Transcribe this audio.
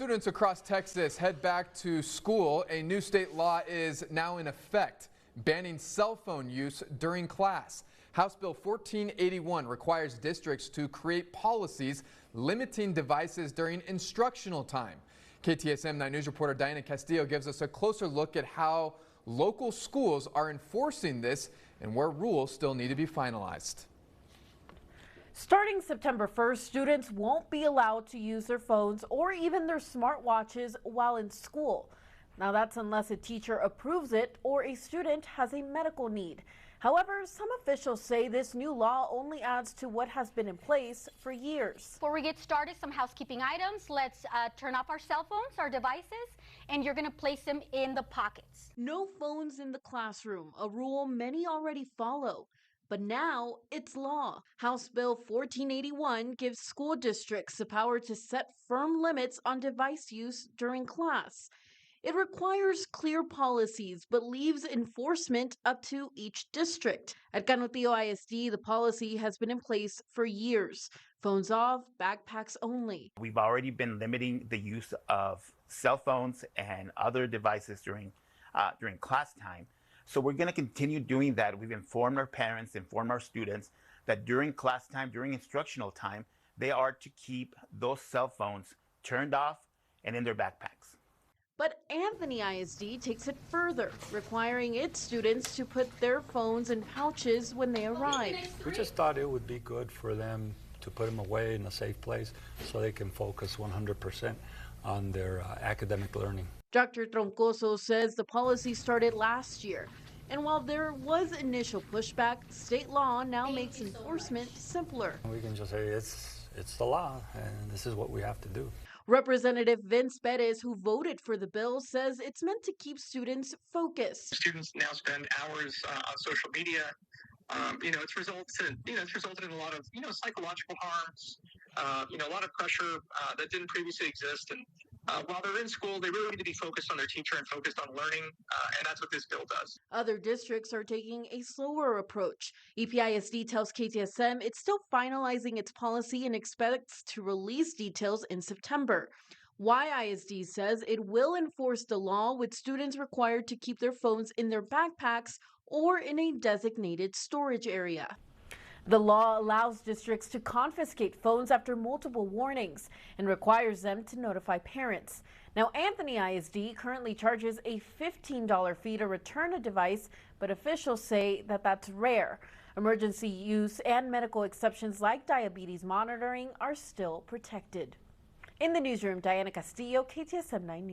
students across Texas head back to school, a new state law is now in effect, banning cell phone use during class. House Bill 1481 requires districts to create policies limiting devices during instructional time. KTSM 9 News reporter Diana Castillo gives us a closer look at how local schools are enforcing this and where rules still need to be finalized. Starting September 1st, students won't be allowed to use their phones or even their smartwatches while in school. Now that's unless a teacher approves it or a student has a medical need. However, some officials say this new law only adds to what has been in place for years. Before we get started, some housekeeping items. Let's turn off our cell phones, our devices, and you're going to place them in the pockets. No phones in the classroom, a rule many already follow. But now it's law. House Bill 1481 gives school districts the power to set firm limits on device use during class. It requires clear policies, but leaves enforcement up to each district. At Canutillo ISD, the policy has been in place for years. Phones off, backpacks only. We've already been limiting the use of cell phones and other devices during class time. So we're going to continue doing that. We've informed our parents, informed our students that during class time, during instructional time, they are to keep those cell phones turned off and in their backpacks. But Anthony ISD takes it further, requiring its students to put their phones in pouches when they arrive. We just thought it would be good for them to put them away in a safe place so they can focus 100% on their academic learning. Dr. Troncoso says the policy started last year. And while there was initial pushback, state law now makes enforcement simpler. We can just say it's the law and this is what we have to do. Representative Bettis, who voted for the bill, says it's meant to keep students focused. Students now spend hours on social media. It's resulted in a lot of psychological harms. A lot of pressure that didn't previously exist. And while they're in school, they really need to be focused on their teacher and focused on learning, and that's what this bill does. Other districts are taking a slower approach. EPISD tells KTSM it's still finalizing its policy and expects to release details in September. YISD says it will enforce the law with students required to keep their phones in their backpacks or in a designated storage area. The law allows districts to confiscate phones after multiple warnings and requires them to notify parents. Now, Anthony ISD currently charges a $15 fee to return a device, but officials say that that's rare. Emergency use and medical exceptions like diabetes monitoring are still protected. In the newsroom, Diana Castillo, KTSM 9 News.